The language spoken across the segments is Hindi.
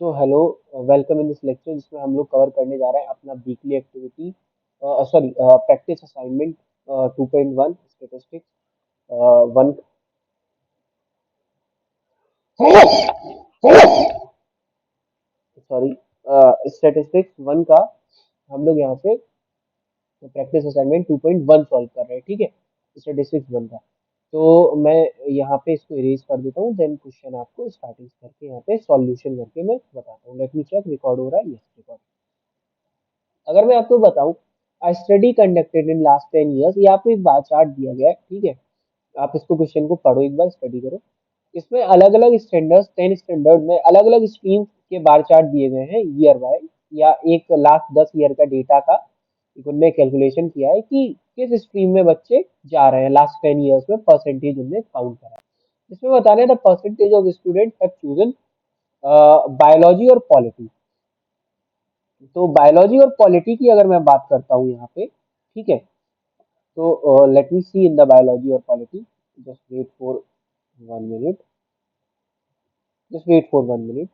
So hello, welcome in this lecture जिसमें हम लोग कवर करने जा रहे हैं अपना weekly activity sorry practice assignment 2.1 statistics one. Sorry, statistics one का हम लोग यहाँ से प्रैक्टिस असाइनमेंट 2.1 सॉल्व कर रहे हैं। ठीक है, स्टेटिस्टिक्स वन का। तो मैं यहाँ पे इसको इरेज कर देता हूँ, देन क्वेश्चन आपको स्टार्टिंग करके यहाँ पे सॉल्यूशन करके मैं बताता हूँ। लेट मी चेक रिकॉर्ड हो रहा है। Yes, record. अगर मैं आपको बताऊं, study conducted in last 10 years, ये आपको एक बार चार्ट दिया गया है। ठीक है, आप इसको क्वेश्चन को पढ़ो, एक बार स्टडी करो। इसमें अलग अलग स्टैंडर्ड्स, 10 स्टैंडर्ड में अलग अलग स्ट्रीम के बार चार्ट दिए गए हैं ईयर वाइज, या एक लास्ट 10 ईयर का डेटा का एक उनने कैलकुलेशन किया है कि किस स्ट्रीम में बच्चे जा रहे हैं लास्ट 10 ईयर्स में, परसेंटेज उनने काउंट करा है। इसमें बताना है the percentage of student have chosen biology और पॉलिटी। तो बायोलॉजी और पॉलिटी की अगर मैं बात करता हूँ यहाँ पे, ठीक है, तो let me see in the biology और polity. Just wait for 1 minute, just wait for 1 minute.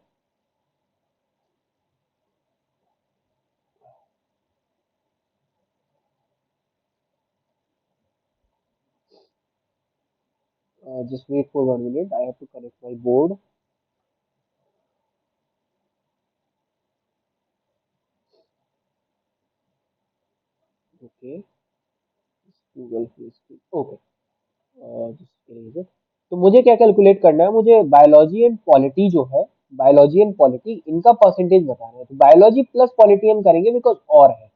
Just wait for 1 minute, I have to connect my board. Okay, Google okay, तो मुझे क्या कैलकुलेट करना है, मुझे बायोलॉजी एंड पॉलिटी जो है, बायोलॉजी एंड पॉलिटी इनका परसेंटेज बताना है। तो बायोलॉजी प्लस पॉलिटी हम करेंगे बिकॉज और है,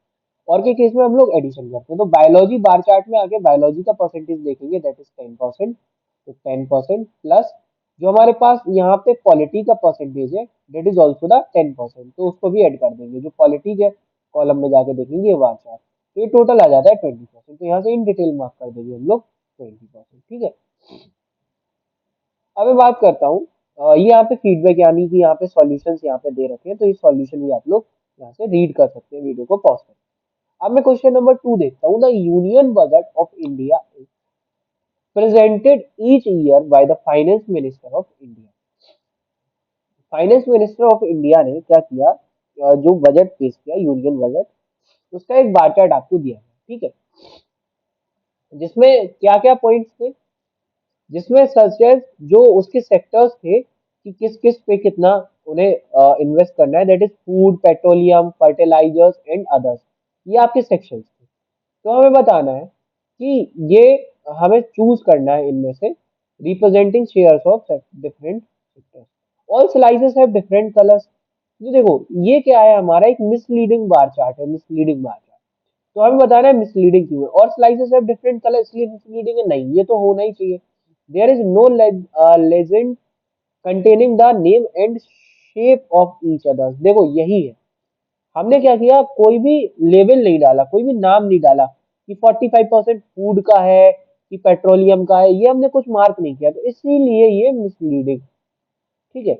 और के केस में हम लोग एडिशन करते हैं। तो बायोलॉजी बार चार्ट में आके बायोलॉजी का परसेंटेज देखेंगे, दैट इज 10%। तो 10% प्लस जो हमारे पास यहाँ पे पॉलिटी का परसेंटेज है, दैट इज ऑल्सो द 10%, तो उसको भी ऐड कर देंगे। जो पॉलिटी के कॉलम में जाके देखेंगे ये बार चार्ट, तो ये टोटल आ जाता है 20%। तो यहाँ से इन डिटेल मार्क कर देंगे हम लोग 20%। ठीक है, अब मैं बात करता हूँ, ये यहाँ पे फीडबैक यानी कि यहाँ पे सॉल्यूशंस यहाँ पे दे रखे हैं, तो ये सॉल्यूशन भी आप लोग यहाँ से रीड कर सकते हैं वीडियो को पॉज कर। अब मैं क्वेश्चन नंबर 2 देखता हूँ। The union budget of India is presented each year by the finance minister of India. Finance minister of India ने क्या किया, जो बजट पेश किया, यूनियन बजट, उसका एक बार चार्ट आपको दिया है। ठीक है, जिसमें क्या क्या पॉइंट्स थे, जिसमें सच जो उसके सेक्टर्स थे कि किस किस पे कितना उन्हें इन्वेस्ट करना है, that is food, petroleum, fertilisers and others. ये आपके सेक्शंस थे। तो हमें बताना है कि ये हमें चूज करना है इनमें से, representing shares of different sectors. All slices have different colours. तो देखो, ये क्या है, हमारा एक मिसलीडिंग बार चार्ट है, मिसलीडिंग बार चार्ट। तो हमें बताना है मिसलीडिंग क्यों है। और स्लाइसेस हैव डिफरेंट कलर इसलिए मिसलीडिंग है, नहीं, ये तो होना ही चाहिए। There is no legend containing the name and shape of each others. देखो यही है, हमने क्या किया, कोई भी लेवल नहीं डाला, कोई भी नाम नहीं डाला कि 45% फूड का है कि पेट्रोलियम का है, ये हमने कुछ मार्क नहीं किया, तो इसीलिए ये मिसलीडिंग। ठीक है,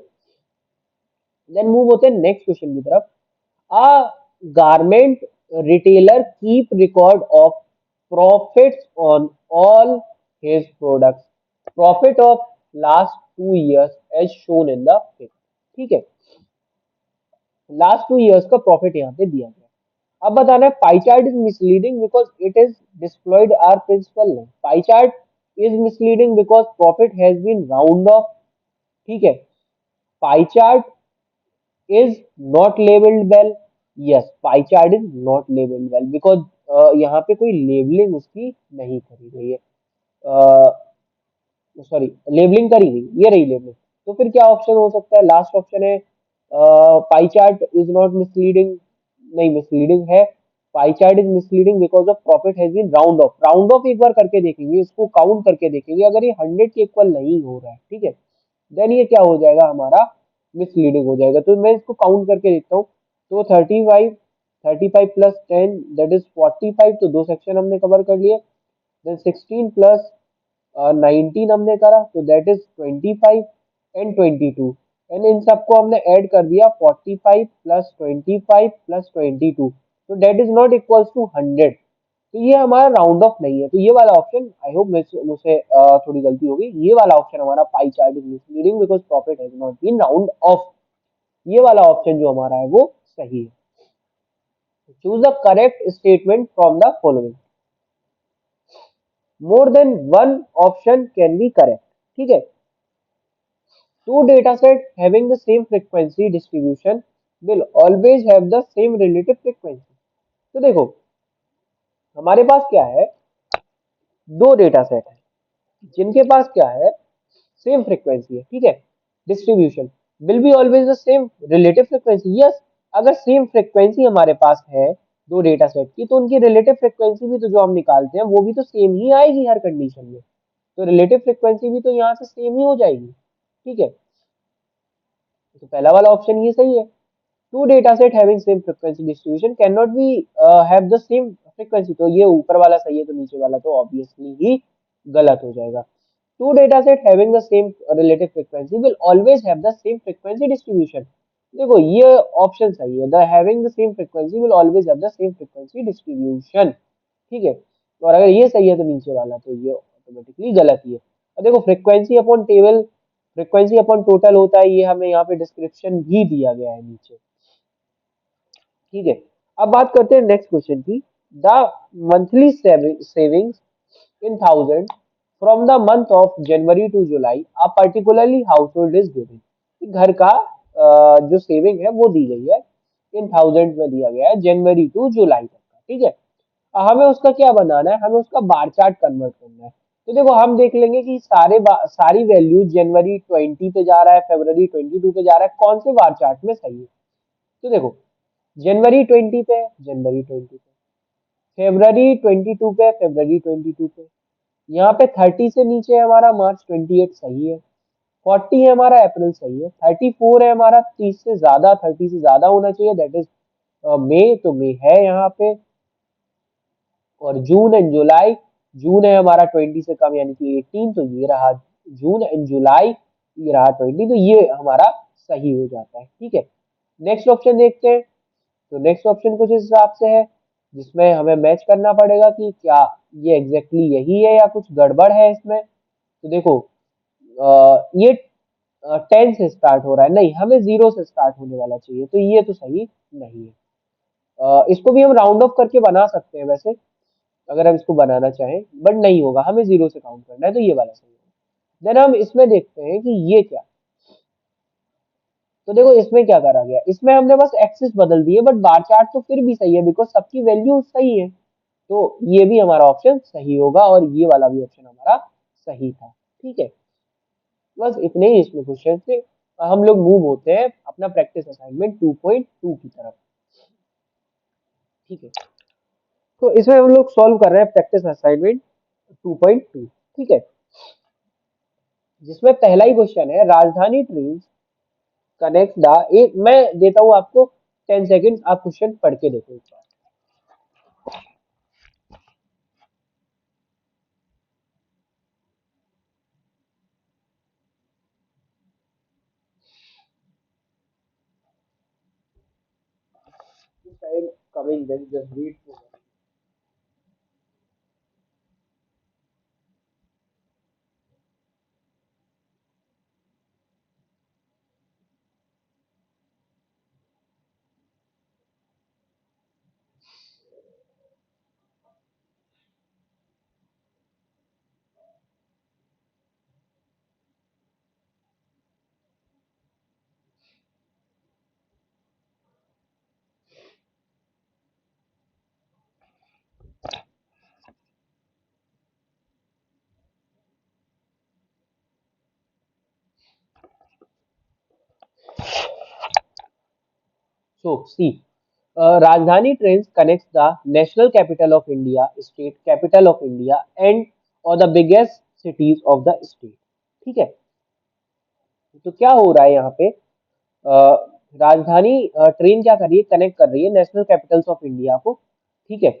देन मूव होते हैं नेक्स्ट क्वेश्चन की तरफ। A garment retailer keep record of profits on all his products. Profit of last 2 years as shown in the figure. ठीक है, लास्ट 2 इयर्स का प्रॉफिट यहाँ पे दिया गया। अब बताना है pie chart is misleading because it is displayed are principal. Pie chart is misleading because profit has been round off. ठीक है, pie chart is not labeled well. Yes, pie chart is not labeled well because यहाँ पे कोई लेबलिंग उसकी नहीं करी गई है, सॉरी, लेबलिंग करी गई, ये रही लेबलिंग। तो फिर क्या ऑप्शन हो सकता है, लास्ट ऑप्शन है pie chart is not misleading, नहीं मिसलीडिंग है। Pie chart is misleading because of profit has been round off. Round off एक बार करके देखेंगे, इसको काउंट करके देखेंगे, अगर ये 100 के इक्वल नहीं हो रहा है, ठीक है, देन ये क्या हो जाएगा, हमारा मिसलीडिंग हो जाएगा। तो मैं इसको काउंट करके देखता हूँ। तो 35, 35 प्लस 10 दैट इज 45। तो दो सेक्शन हमने कवर कर लिए। देन 16 प्लस 19 हमने करा, तो that is 25 and 22। And in सबको हमने ऐड कर दिया, 45 प्लस 25 प्लस 22, तो that is not equals to 100। तो ये हमारा राउंड ऑफ नहीं है। तो ये वाला ऑप्शन, आई होप मुझसे थोड़ी गलती होगी, ये वाला ऑप्शन हमारा pie chart is misleading because profit has not been round off. ये वाला ऑप्शन जो हमारा है वो सही है। Choose the correct statement from the following. More than one option can be correct. ठीक है। Two datasets having the same frequency distribution will always have the same relative frequency। तो देखो हमारे पास क्या है, दो डेटा सेट है जिनके पास क्या है, सेम फ्रीक्वेंसी है। ठीक है। Distribution will be always the same relative frequency. Yes, अगर सेम फ्रीक्वेंसी हमारे पास है दो डेटा सेट की, तो उनकी रिलेटिव फ्रीक्वेंसी भी तो जो हम निकालते हैं वो भी तो सेम ही आएगी हर कंडीशन में। तो रिलेटिव फ्रीक्वेंसी भी तो यहाँ से सेम ही हो जाएगी। ठीक है। तो पहला वाला ऑप्शन ये सही है। Two data set having same frequency distribution can not be have the same frequency. तो ये ऊपर वाला सही है, तो नीचे वाला तो ऑब्वियसली ही गलत हो जाएगा। Two data set having the same relative frequency will always have the same frequency distribution. देखो ये ऑप्शन सही है, the having the same frequency will always have the same frequency distribution. ठीक है। और अगर ये सही है तो नीचे वाला तो ये ऑटोमेटिकली गलत ही है। और देखो frequency upon table, frequency upon total होता है, ये हमें यहाँ पे डिस्क्रिप्शन भी दिया गया है नीचे। ठीक है। अब बात करते हैं नेक्स्ट क्वेश्चन की। The monthly savings in thousand from the month of January to July a particularly household is given. घर का जो सेविंग है वो दी गई है, इन थाउजेंड में दिया गया है जनवरी टू जुलाई तक का। ठीक है। हमें उसका क्या बनाना है, हमें उसका बार चार्ट कन्वर्ट करना है। तो देखो हम देख लेंगे कि सारी वैल्यू जनवरी 20 पे जा रहा है, फरवरी 22 पे जा रहा है, कौन से बार चार्ट में सही है। तो देखो जनवरी 20 पे, जनवरी 20 पे, फरवरी 22 पे, फरवरी 22 पे, यहाँ पे 30 से नीचे है हमारा मार्च 28 सही है, 40 है हमारा अप्रैल सही है, 34 है हमारा 30 से ज्यादा, 30 से ज्यादा होना चाहिए, दैट इज मई, तो मई है यहाँ पे। और जून एंड जुलाई, जून है हमारा 20 से कम यानी कि 18, तो ये रहा जून एंड जुलाई, ये रहा 20, तो ये हमारा सही हो जाता है। ठीक है। नेक्स्ट ऑप्शन देखते हैं। तो नेक्स्ट ऑप्शन कुछ इस हिसाब से है, जिसमें हमें मैच करना पड़ेगा कि क्या ये एग्जैक्टली यही है या कुछ गड़बड़ है इसमें। तो देखो ये 10 से स्टार्ट हो रहा है, नहीं हमें 0 से स्टार्ट होने वाला चाहिए, तो ये तो सही नहीं है। इसको भी हम राउंड ऑफ करके बना सकते हैं वैसे, अगर हम इसको बनाना चाहें, बट नहीं होगा, हमें 0 से काउंट करना है, तो ये वाला सही होगा। देन हम इसमें देखते हैं कि ये क्या। तो देखो इसमें क्या करा गया, इसमें हमने बस एक्सिस बदल दिए, बट बार चार्ट तो फिर भी सही है बिकॉज सबकी वैल्यू सही है। तो ये भी हमारा ऑप्शन सही होगा और ये वाला भी ऑप्शन हमारा सही था। ठीक है। बस इतने ही इसमें क्वेश्चन थे। हम लोग मूव होते हैं अपना प्रैक्टिस असाइनमेंट 2.2 की तरफ। ठीक है। तो इसमें हम लोग सॉल्व कर रहे हैं प्रैक्टिस असाइनमेंट 2.2। ठीक है। जिसमें पहला ही क्वेश्चन है, राजधानी ट्रेन कनेक्ट द, एक मैं देता हूं आपको 10 सेकेंड, आप क्वेश्चन पढ़ के देखो एक बार। Time coming, then just wait for it. So see, Rajdhani trains connects the national capital of India, state capital of India, and or the biggest cities of the state। ठीक है। तो क्या हो रहा है यहाँ पे, राजधानी ट्रेन क्या कर रही है, कनेक्ट कर रही है नेशनल कैपिटल्स ऑफ इंडिया को। ठीक है।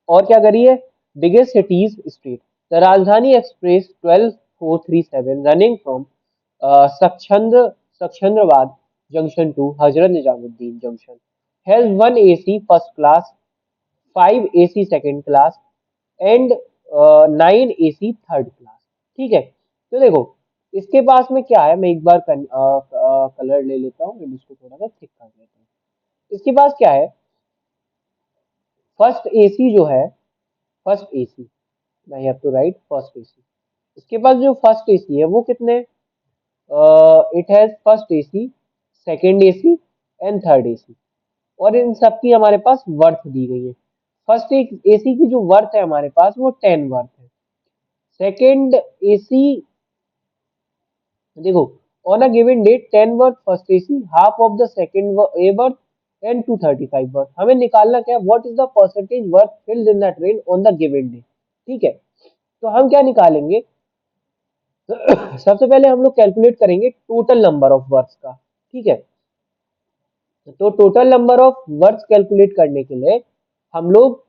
और क्या कर रही है, biggest cities state. The Rajdhani express 12437 running from सचंद्र Secunderabad junction to Hazrat Nizamuddin junction has one AC first class, 5 AC second class and 9 AC third class. ठीक है। तो देखो इसके पास में क्या है, मैं एक बार कलर ले लेता हूँ एंड इसको थोड़ा सा थिक कर लेता हूँ। इसके पास क्या है, फर्स्ट एसी जो है, first AC, I have to write first AC. इसके पास जो फर्स्ट एसी है वो कितने, it has first AC, second AC and third AC, और इन सब की हमारे पास वर्थ दी गई है। फर्स्ट एक एसी की जो वर्थ है हमारे पास वो 10 वर्थ है। सेकंड एसी, देखो, on a given date 10 berth first AC, half of the second A berth and 235 berth. हमें निकालना क्या है, what is the percentage berth filled in the train on the given day. ठीक है, तो हम क्या निकालेंगे, सबसे पहले हम लोग कैलकुलेट करेंगे टोटल नंबर ऑफ वर्ड्स का। ठीक है, तो total number of words calculate करने के लिए हम लोग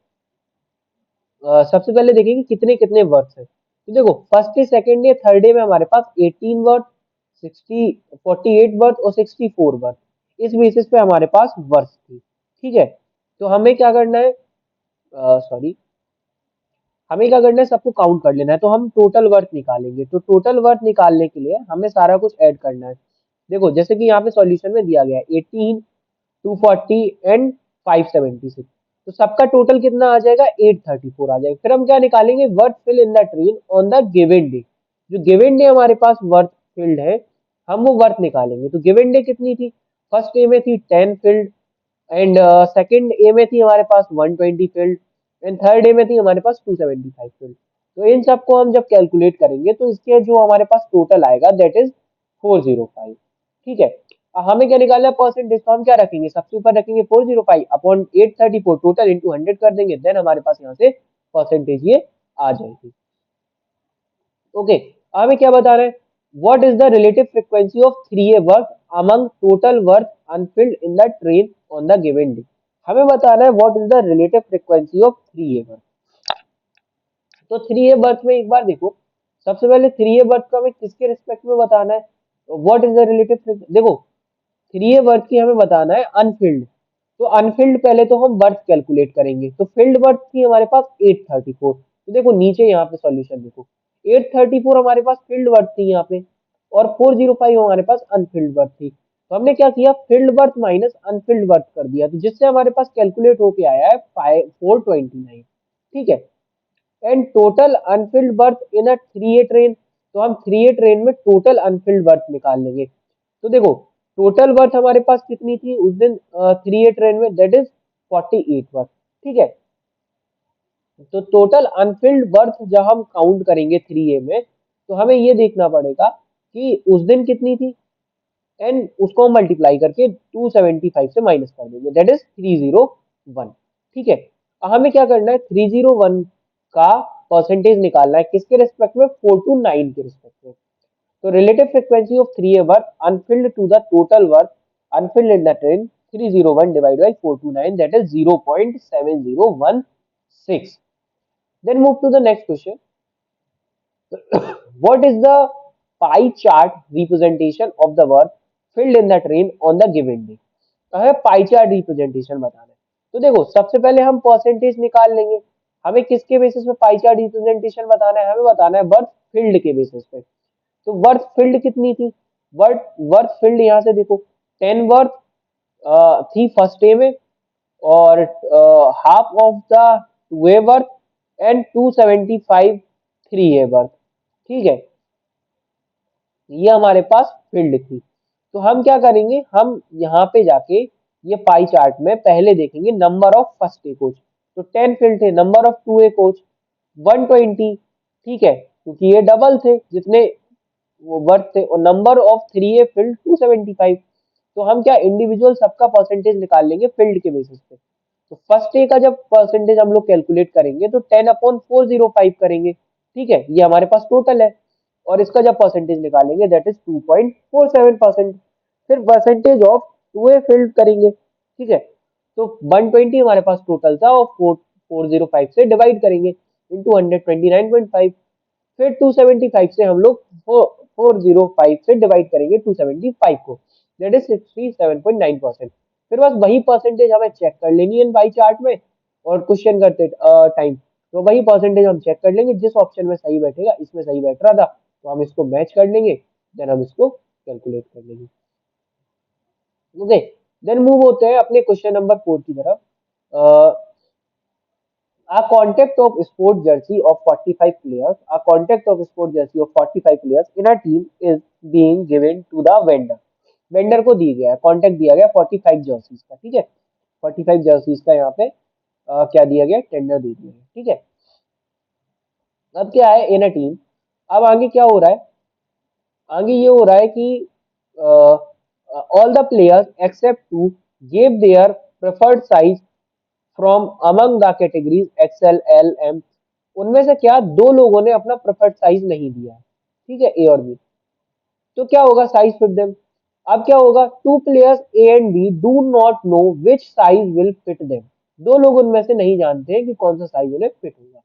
सबसे पहले देखेंगे कितने कितने वर्ड्स हैं। तो देखो, first day second day third day में हमारे पास 18 वर्ड, 60, 48 वर्ड और 64 वर्ड, इस बेसिस पे हमारे पास वर्ड्स थी। ठीक है, तो हमें क्या करना है, सॉरी, हमें क्या करना है, सबको काउंट कर लेना है। तो हम टोटल वर्थ निकालेंगे, तो टोटल वर्थ निकालने के लिए हमें सारा कुछ ऐड करना है। देखो, जैसे कि यहाँ पे सॉल्यूशन में दिया गया है 18, 240 एंड 576, तो सबका टोटल कितना आ जाएगा, 834 आ जाएगा। फिर हम क्या निकालेंगे, berth fill in the train on the given day. जो गिवन डे हमारे पास वर्थ फिल्ड है, हम वो वर्थ निकालेंगे। तो गिवन डे कितनी थी, फर्स्ट डे में थी 10 फिल्ड, एंड सेकंड ए में थी हमारे पास 120 फील्ड, एंड थर्ड ए में थी हमारे पास 275 फील्ड। तो इन सबको हम जब कैलकुलेट करेंगे तो इसके जो हमारे पास टोटल आएगा दैट इज 405। ठीक है, हमें क्या निकालना है, परसेंटेज, तो हम क्या रखेंगे, सबसे ऊपर रखेंगे 405 अपॉन 834 टोटल इंटू 100 कर देंगे, देन हमारे पास यहाँ से परसेंटेज ये आ जाएगी। ओके, हमें क्या बताना है, what is the relative frequency of 3A work among total work unfilled in the train on the given day. हमें बताना है what is the relative frequency of 3A work. तो 3A बर्थ में एक बार देखो, सबसे पहले 3A बर्थ को हमें किसके रिस्पेक्ट में बताना है, व्हाट इज द रिलेटिव, देखो 3A बर्थ की हमें बताना है अनफिल्ड। तो अनफिल्ड पहले तो हम बर्थ कैलकुलेट करेंगे, तो फील्ड बर्थ थी हमारे पास 834। तो देखो नीचे यहाँ पे सॉल्यूशन देखो, 834 हमारे पास फील्ड बर्थ थी यहाँ पे, और 405 हमारे पास अनफिल्ड बर्थ थी। तो हमने क्या किया, field birth minus Anfield birth कर दिया, तो जिससे हमारे पास कैलकुलेट होके आया है 429। ठीक है, and total Anfield birth in a 3A train, तो हम 3A ट्रेन में टोटल अनफिल्ड बर्थ निकाल लेंगे। तो देखो, टोटल बर्थ हमारे पास कितनी थी उस दिन 3A ट्रेन में, दैट इज 48 बर्थ। ठीक है, तो टोटल अनफिल्ड बर्थ जब हम काउंट करेंगे 3A में, तो हमें ये देखना पड़ेगा कि उस दिन कितनी थी, एंड उसको हम मल्टीप्लाई करके 275 से माइनस कर देंगे, दैट इज 301। ठीक है, अब हमें क्या करना है, 301 का परसेंटेज निकालना है, किसके रिस्पेक्ट में, 429 के रिस्पेक्ट में। तो relative frequency of 3A work unfilled to the total work unfilled in the train, 301 divide by 429, that is 0.7016। Then move to the next question, what is the pie chart representation of the work filled in the train on the given day। तो हमें पाई चार्ट रिप्रेजेंटेशन बताना है। तो देखो, सबसे पहले हम परसेंटेज निकाल लेंगे। हमें किसके बेसिस पे पाई चार्ट रिप्रेजेंटेशन बताना है, हमें बताना है वर्थ फील्ड के बेसिस पे। तो वर्थ फील्ड कितनी थी, वर्थ वर्थ फील्ड यहाँ से देखो, 10 वर्थ थी फर्स्ट डे में, और half of the 2A worth and 275 3A worth. ठीक है, ये हमारे पास फील्ड थी। तो हम क्या करेंगे, हम यहाँ पे जाके ये पाई चार्ट में पहले देखेंगे number of first A coach. तो 10 फील्ड थे, नंबर ऑफ 2A कोच 120। ठीक है, क्योंकि ये डबल थे जितने वो वर्थ थे, और नंबर ऑफ 3A फील्ड 275। तो हम क्या, इंडिविजुअल सबका परसेंटेज निकाल लेंगे फील्ड के बेसिस पे। तो फर्स्ट ए का जब परसेंटेज हम लोग कैलकुलेट करेंगे तो 10/405 करेंगे। ठीक है, ये हमारे पास टोटल है, और इसका जब परसेंटेज निकालेंगे दैट इज 2.47%। फिर परसेंटेज ऑफ 2A फील्ड करेंगे। ठीक है, तो 120 हमारे पास टोटल था, और 405 से डिवाइड करेंगे इंटू 129.5। फिर 275 से हम लोग 405 से डिवाइड करेंगे 275 को, दैट इज 67.9%। फिर बस वही परसेंटेज हमें चेक कर लेनी है बाई चार्ट में, और क्वेश्चन करते टाइम तो वही परसेंटेज हम चेक कर लेंगे, जिस ऑप्शन में सही बैठेगा, इसमें सही बैठ रहा था तो हम इसको मैच कर लेंगे, देन हम इसको कैलकुलेट कर लेंगे। ओके, देन मूव होते हैं अपने क्वेश्चन नंबर 4 की तरफ। A contact of sport jersey of 45 players, a contact of sport jersey of 45 players in a team is being given to the vendor. Vendor को दी गया है, कॉन्टेक्ट दिया गया 45 जर्सीज का, ठीक है। 45 जर्सीज का यहाँ पे क्या दिया गया, टेंडर दे दिया है, ठीक है। अब क्या है, इन अ टीम, अब आगे क्या हो रहा है, आगे ये हो रहा है कि all the players except two give their preferred size from among the categories XL L M, उनमें से क्या दो लोगों ने अपना प्रेफर्ड साइज नहीं दिया है, ठीक है, ए और बी। तो क्या होगा, साइज फिट देम। अब क्या होगा, two players A and B do not know which size will fit them, दो लोग उनमें से नहीं जानते हैं कि कौन सा साइज उन्हें फिट होगा।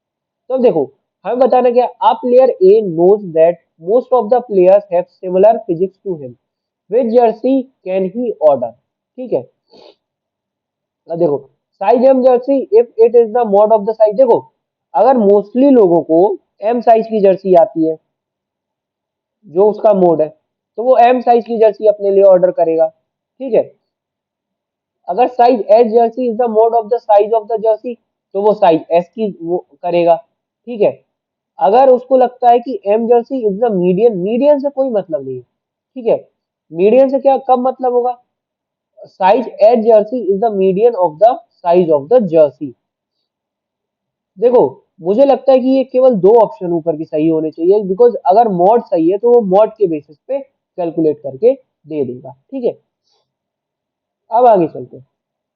तो अब देखो, हमें बताना क्या, a player A knows that most of the players have similar physics to him, which jersey can he order, ठीक है। अब देखो, size M jersey if it is the mode of the size, देखो अगर मोस्टली लोगों को एम साइज की जर्सी आती है, जो उसका मोड है, तो वो एम साइज की जर्सी अपने लिए ऑर्डर करेगा, ठीक है। अगर size S Jersey is the mode of the size of the Jersey, तो वो साइज एस की वो करेगा, ठीक है। अगर उसको लगता है कि M jersey is the median, median से कोई मतलब नहीं है, ठीक है। मीडियन से क्या कब मतलब होगा, size H Jersey is the median of the size of the jersey. देखो, मुझे लगता है कि ये केवल दो ऑप्शन ऊपर की सही होने चाहिए, बिकॉज अगर मॉड सही है तो वो मॉड के बेसिस पे कैलकुलेट करके दे देगा, ठीक है। अब आगे चलते हैं।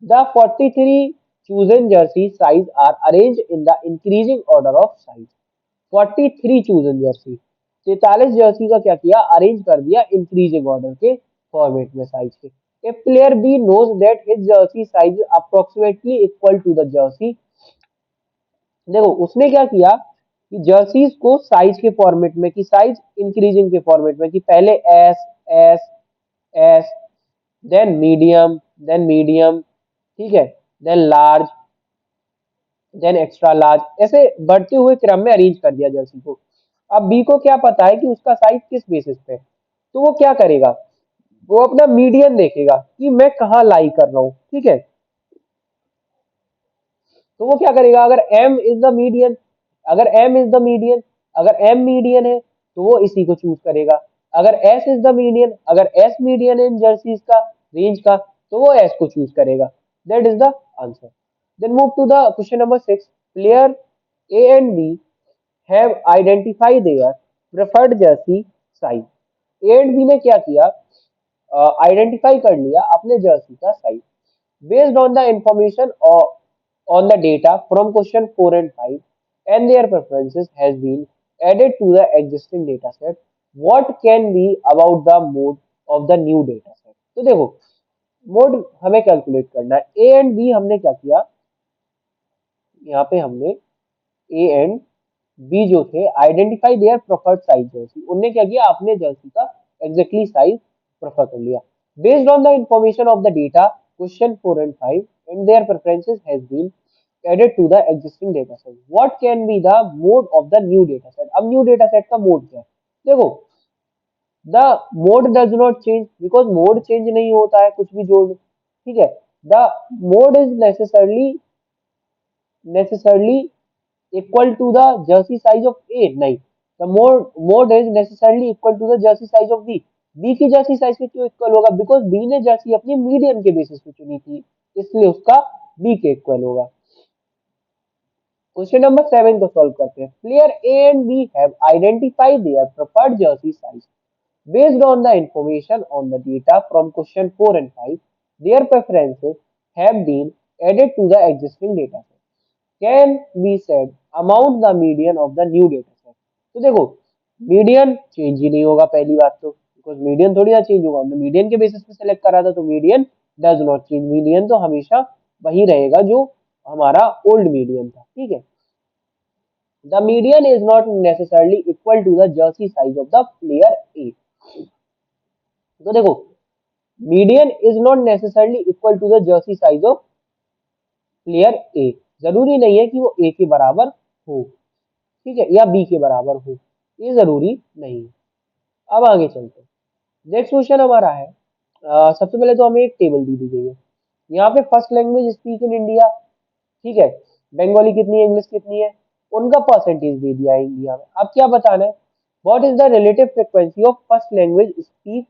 The 43 chosen jersey size are arranged in the increasing order of size। 43 chosen jersey, 43 jersey का क्या किया, अरेंज कर दिया इंक्रीजिंग ऑर्डर के फॉर्मेट में साइज के। If player B knows that his jersey size approximately equal to the jersey, देखो उसने क्या किया कि जर्सीज को साइज के फॉर्मेट में, कि साइज इंक्रीजिंग के फॉर्मेट में, कि पहले S S S, then medium, ठीक है, then large, then extra large, ऐसे बढ़ते हुए क्रम में अरेंज कर दिया जर्सी को। अब बी को क्या पता है कि उसका साइज किस बेसिस पे है, तो वो क्या करेगा, वो अपना मीडियन देखेगा कि मैं कहाँ लाई कर रहा हूँ, ठीक है। तो वो क्या करेगा, अगर एम इज द मीडियन, अगर एम इज द मीडियन, अगर एम मीडियन है तो वो इसी को चूज करेगा। अगर एस इज द मीडियन, अगर एस मीडियन इन जर्सीज का रेंज का, तो वो एस को चूज करेगा। That is the answer. Then move to the question number 6। Player A and B have identify their preferred jersey size. A and B ने क्या किया, आइडेंटिफाई कर लिया अपने जर्सी का size. Based on the information or on the data from question 4 and 5 and their preferences has been added to the existing data set, what can be about the mode of the new data set। तो देखो, मोड हमें कैलकुलेट करना है। ए एंड बी हमने क्या किया, यहाँ पे हमने ए एंड बी जो थे, identify their preferred size Jersey, उनने क्या किया, अपने जर्सी का एग्जैक्टली साइज प्रेफर कर लिया। Based on the information of the data question 4 and 5 and their preferences has been added to the existing data set, what can be the mode of the new data set। अब न्यू डेटा सेट का मोड क्या है, देखो the mode does not change, because mode change नहीं होता है कुछ भी जोड़, ठीक है। The mode is necessarily equal to the jersey size of A, नहीं, the mode is necessarily equal to the jersey size of B. B की जर्सी साइज से क्यों इक्वल होगा, बिकॉज बी ने जर्सी अपनी मीडियन के बेसिस पे चुनी थी, इसलिए उसका बी के इक्वल होगा। क्वेश्चन नंबर 7 को सॉल्व करते हैं। Player A and B have identified their preferred jersey size based on the information on the data from question 4 and 5, their preferences have been added to the existing data set, can be said amount the median of the new data set। तो देखो, मीडियन चेंज ही नहीं होगा पहली बात तो, बिकॉज मीडियन थोड़ी ना चेंज होगा, हमने मीडियन के बेसिस पे सेलेक्ट करा था, तो median does not change, median तो हमेशा वही रहेगा जो हमारा ओल्ड मीडियन था, ठीक है। The median is not necessarily equal to the jersey size of the player A. तो देखो, median is not necessarily equal to the jersey size of player A, जरूरी नहीं है कि वो ए के बराबर हो, ठीक है, या बी के बराबर हो, ये जरूरी नहीं है। अब आगे चलते हैं। नेक्स्ट क्वेश्चन हमारा है, सबसे पहले तो हमें एक टेबल दी दी गई है। यहाँ पे first language speak in India, ठीक है, बंगाली कितनी है, इंग्लिश कितनी है, उनका परसेंटेज दे दिया है इंडिया में। अब क्या बताना है, what is the relative frequency of first language speak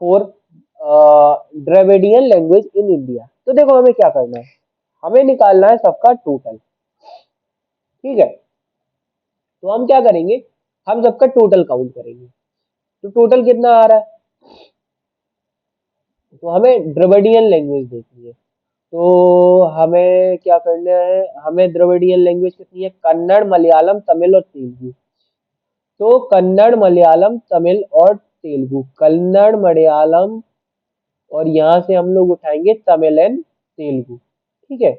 for Dravidian language in India. तो देखो हमें क्या करना है, हमें निकालना है सबका टोटल, ठीक है। तो हम क्या करेंगे, हम सबका टोटल काउंट करेंगे। तो टोटल कितना आ रहा है, तो हमें द्रविडियन लैंग्वेज देखनी है। तो हमें क्या करना है, हमें द्रविडियन लैंग्वेज कितनी है, कन्नड़, मलयालम, तमिल और तेलुगु। तो कन्नड़, मलयालम, तमिल और तेलुगु, कन्नड़, मलयालम और यहाँ से हम लोग उठाएंगे तमिल एंड तेलुगु, ठीक है।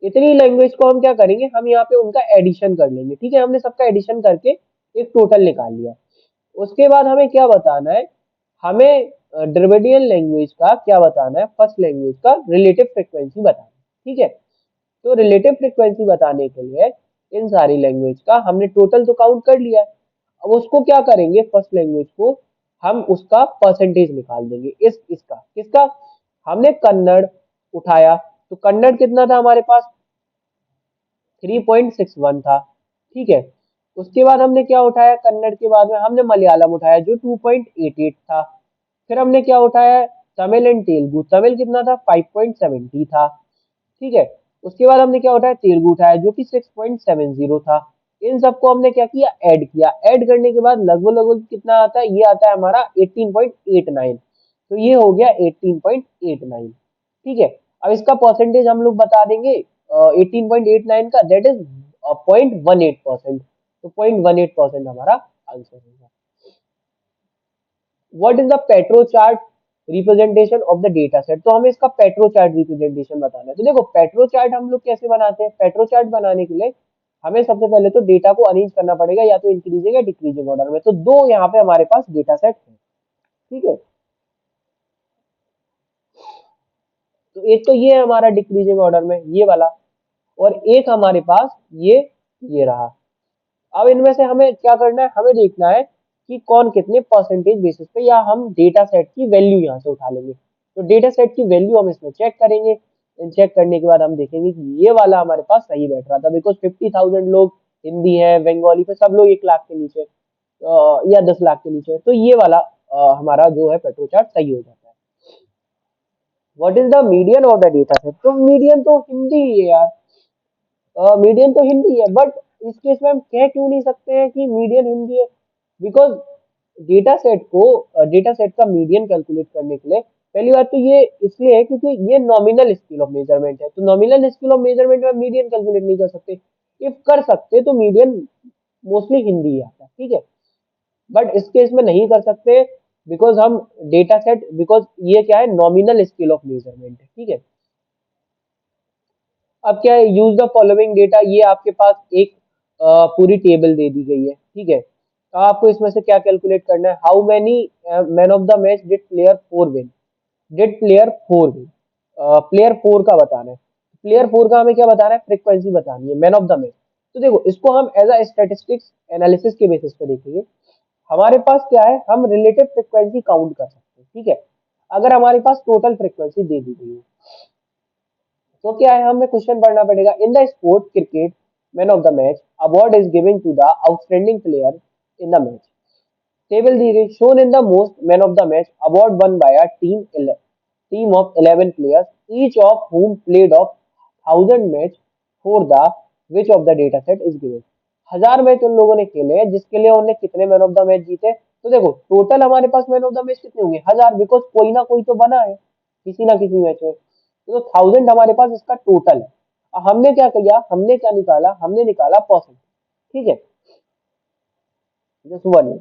इतनी लैंग्वेज को हम क्या करेंगे, हम यहाँ पे उनका एडिशन कर लेंगे, ठीक है। हमने सबका एडिशन करके एक टोटल निकाल लिया। उसके बाद हमें क्या बताना है, हमें द्रविडियन लैंग्वेज का क्या बताना है, फर्स्ट लैंग्वेज का रिलेटिव फ्रिक्वेंसी बताना है, ठीक है। तो रिलेटिव फ्रिक्वेंसी बताने के लिए इन सारी लैंग्वेज का हमने टोटल तो काउंट कर लिया है। अब उसको क्या करेंगे, फर्स्ट लैंग्वेज को हम उसका परसेंटेज निकाल देंगे। इसका किसका, हमने कन्नड़ उठाया, तो कन्नड़ कितना था हमारे पास, 3.61 था, ठीक है। उसके बाद हमने क्या उठाया, कन्नड़ के बाद में हमने मलयालम उठाया जो 2.88 था। फिर हमने क्या उठाया, तमिल एंड तेलुगु, तमिल कितना था, 5.70 था, ठीक है। उसके बाद हमने क्या उठाया, तेलुगु उठाया जो कि 6.70 था। इन सबको हमने क्या किया, ऐड किया। ऐड करने के बाद लगभग लगभग कितना आता है, ये आता है हमारा 18.89। तो ये हो गया 18.89, ठीक है। अब इसका परसेंटेज हम लोग बता देंगे 18.89 का, दैट इज 0.18%। तो 0.18% हमारा आंसर होगा। What is the petro chart representation of the data set. तो हमें इसका पेट्रो चार्ट रिप्रेजेंटेशन बताना है। तो देखो पेट्रो चार्ट हम लोग कैसे बनाते हैं, पेट्रो चार्ट बनाने के लिए हमें सबसे पहले तो डेटा को अरेंज करना पड़ेगा, या तो इंक्रीजिंग या डिक्रीजिंग ऑर्डर में। तो दो यहाँ पे हमारे पास डेटा सेट है, ठीक है। तो एक तो ये है हमारा डिक्रीजिंग ऑर्डर में ये वाला, और एक हमारे पास ये रहा। अब इनमें से हमें क्या करना है, हमें देखना है कि कौन कितने परसेंटेज बेसिस पे, या हम डेटा सेट की वैल्यू यहाँ से उठा लेंगे। तो डेटा सेट की वैल्यू हम इसमें चेक करेंगे। चेक करने के बाद हम देखेंगे कि ये वाला हमारे पास सही बैठ रहा था, बिकॉज 50,000 लोग हिंदी है, बंगाली पे सब लोग 1 लाख के नीचे या 10 लाख के नीचे, तो ये वाला हमारा जो है पेट्रो चार्ट सही हो जाता है। What is the median of the data set. तो मीडियन तो हिंदी ही है यार, मीडियन तो हिंदी है, बट इस केस में हम कह क्यों नहीं सकते हैं कि मीडियन हिंदी है, बिकॉज डेटा सेट का मीडियन कैलकुलेट करने के लिए पहली बात तो ये इसलिए है क्योंकि ये नॉमिनल स्केल ऑफ मेजरमेंट है। तो नॉमिनल स्केल ऑफ मेजरमेंट में मीडियन कैलकुलेट नहीं कर सकते। इफ कर सकते तो मीडियन मोस्टली हिंदी ही आता है, ठीक है। बट इस केस में नहीं कर सकते, बिकॉज हम डेटा सेट, बिकॉज ये क्या है, नॉमिनल स्केल ऑफ मेजरमेंट है, ठीक है। अब क्या है, यूज द फॉलोइंग डेटा, ये आपके पास एक पूरी टेबल दे दी गई है, ठीक है। तो आपको इसमें से क्या कैलकुलेट करना है, how many man of the match did player 4 win, did player 4 win, player 4 का बताना है। प्लेयर 4 का हमें क्या बताना है, फ्रीक्वेंसी बतानी है मैन ऑफ द मैच। तो देखो इसको हम एज अ स्टेटिस्टिक्स एनालिसिस के बेसिस पे देखेंगे। हमारे पास क्या है, हम रिलेटिव फ्रीक्वेंसी काउंट कर सकते हैं, ठीक है। अगर हमारे पास टोटल फ्रीक्वेंसी दे दी गई है, तो क्या है, हमें क्वेश्चन पढ़ना पड़ेगा। In the sport cricket man of the match award is giving to the outstanding player in the match. Table दी गई, shown in the most man of the match award one by a team of 11 players, each of whom played of 1000 match for the which of the data set is given. 1000 match उन लोगों ने खेले हैं जिसके लिए उन्होंने कितने मैन ऑफ द मैच जीते। तो देखो टोटल हमारे पास मैन ऑफ द मैच कितने होंगे, 1000, बिकॉज कोई ना कोई तो बना है किसी ना किसी मैच में। तो 1000 हमारे पास इसका टोटल है। अब हमने क्या किया, हमने क्या निकाला, हमने निकाला परसेंट, ठीक है, जस्ट वन।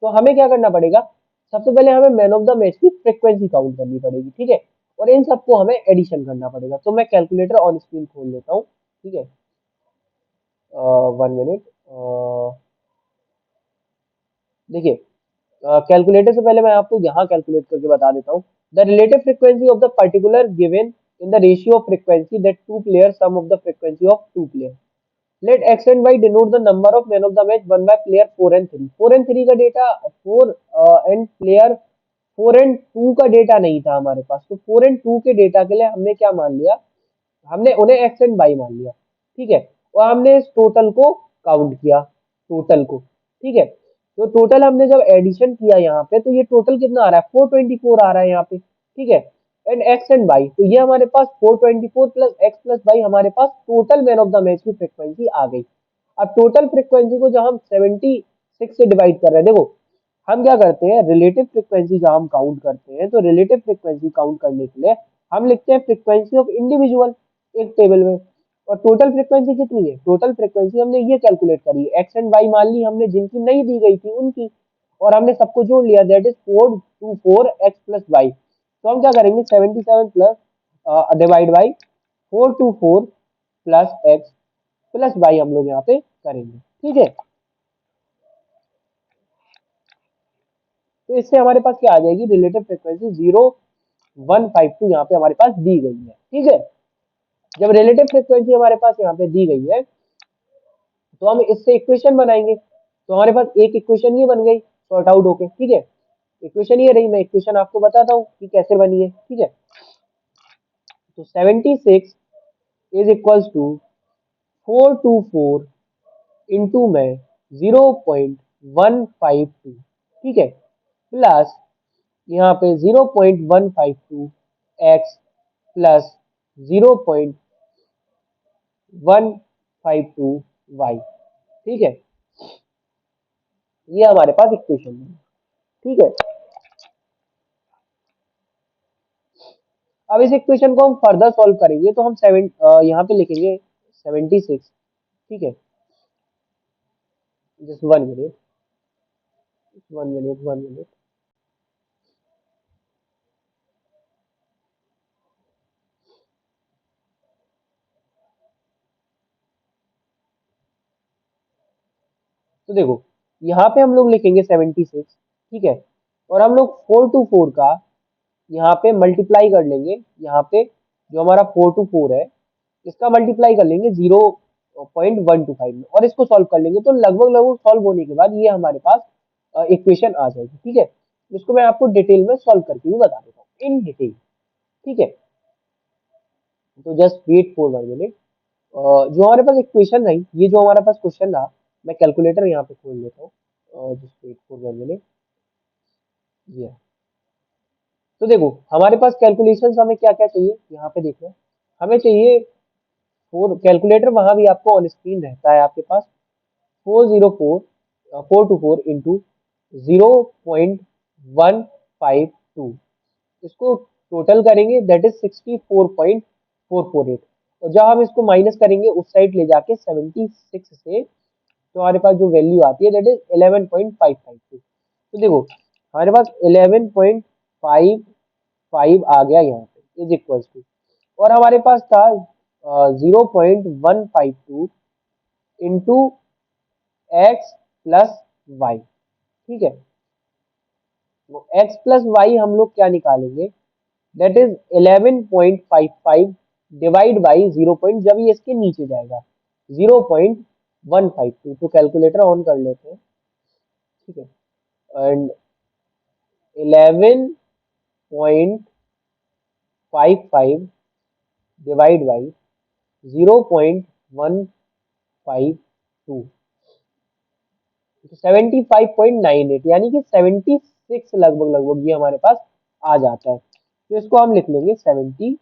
तो हमें क्या करना पड़ेगा, सबसे पहले हमें मैन ऑफ द मैच की फ्रीक्वेंसी काउंट करनी पड़ेगी, ठीक है। और इन सबको हमें एडिशन करना पड़ेगा। तो मैं कैलकुलेटर ऑन स्क्रीन खोल लेता हूँ, ठीक है, 1 मिनट। देखिए कैलकुलेटर से पहले मैं आपको यहाँ कैलकुलेट करके बता देता हूँ। The relative frequency of the particular given in the ratio of frequency that to player sum of the frequency of to player. Let X and Y denote the number of man of the match one by player 4 and 3। 4 and 3 का डेटा, 4 का डेटा नहीं था हमारे पास, तो 4 and 2 के डेटा के लिए हमने क्या मान लिया, हमने उन्हें एक्स एंड वाई मान लिया। ठीक है, और हमने इस टोटल को काउंट किया, टोटल को। ठीक है, तो टोटल हमने जब एडिशन किया यहाँ पे, तो ये टोटल कितना आ रहा है, 424 आ रहा है यहाँ पे। ठीक है, एंड एक्स एंड वाई, तो ये हमारे पास 424 प्लस एक्स प्लस वाई, हमारे पास total man of the match की फ्रिक्वेंसी आ गई। अब टोटल फ्रिक्वेंसी को जब हम 76 से डिवाइड कर रहे हैं, देखो हम क्या करते हैं, रिलेटिव फ्रिक्वेंसी जब हम काउंट करते हैं, तो रिलेटिव फ्रिक्वेंसी काउंट करने के लिए हम लिखते हैं फ्रिक्वेंसी ऑफ इंडिविजुअल एक टेबल में। और टोटल फ्रिक्वेंसी कितनी है, टोटल फ्रिक्वेंसी हमने ये कैलकुलेट करी है, एक्स एंड वाई मान ली हमने, जिनकी नहीं दी गई थी उनकी, और हमने सबको जोड़ लिया, that is 424 X plus Y. तो हम क्या करेंगे, 77 plus divide by 424 plus x plus Y हम लोग यहाँ पे करेंगे। ठीक है, तो इससे हमारे पास क्या आ जाएगी, रिलेटिव फ्रिक्वेंसी 0152 यहाँ पे हमारे पास दी गई है। ठीक है, जब रिलेटिव फ्रिक्वेंसी हमारे पास यहाँ पे दी गई है, तो हम इससे इक्वेशन बनाएंगे। तो हमारे पास एक इक्वेशन ये बन गई सॉर्ट आउट होके। ठीक है, इक्वेशन ये रही, मैं इक्वेशन आपको बताता हूँ कि कैसे बनी है। ठीक है, तो 76 इज इक्वल्स टू 424 इंटू में 0.152। ठीक है, प्लस यहाँ पे 0.152 एक्स प्लस 0.152 वाई। ठीक है, ये हमारे पास इक्वेशन है। ठीक है, अब इस इक्वेशन को हम फर्दर सॉल्व करेंगे, तो हम यहाँ पे लिखेंगे 76। ठीक है, जस्ट 1 मिनट, 1 मिनट, 1 मिनट। तो देखो यहाँ पे हम लोग लिखेंगे 76। ठीक है, और हम लोग 4 to 4 का यहाँ पे मल्टीप्लाई कर लेंगे, यहाँ पे जो हमारा 4 to 4 है, इसका मल्टीप्लाई कर लेंगे 0.125 में, और इसको सॉल्व कर लेंगे, तो लगभग लगभग सॉल्व होने के बाद ये हमारे पास इक्वेशन आ जाएगी। ठीक है, इसको मैं आपको डिटेल में सॉल्व करके भी बता देता हूँ, इन डिटेल। ठीक है, तो जस्ट वेट फॉर 1 मिनट। जो हमारे पास इक्वेशन रही, ये जो हमारे पास क्वेश्चन रहा, मैं कैलकुलेटर यहाँ पे खोल लेता हूँ, जस्ट वेट फॉर 1 मिनट। ये, तो देखो हमारे पास कैलकुलेशंस हमें क्या क्या चाहिए, यहाँ पे देखो हमें चाहिए फोर, कैलकुलेटर वहां भी आपको ऑन स्क्रीन रहता है आपके पास, 4 इंटू 0.152, इसको टोटल करेंगे, दैट इज 64.448। और जब हम इसको माइनस करेंगे उस साइड ले जाके 76 से, तो हमारे पास जो वैल्यू आती है दैट इज 11.552। तो देखो हमारे पास 11.55 आ गया यहाँ पे, इज इक्वल्स टू, और हमारे पास था 0.152 इंटू एक्स प्लस वाई। ठीक है, तो एक्स प्लस वाई हम लोग क्या निकालेंगे, that is 11.55 divide by 0 point, जब ये इसके नीचे जाएगा 0.152। तो कैलकुलेटर ऑन कर लेते हैं। ठीक है, एंड 11.55 डिवाइड बाई 0.152, तो 75.98, यानी कि 76 लगभग लगभग ये हमारे पास आ जाता है। तो इसको हम लिख लेंगे 76।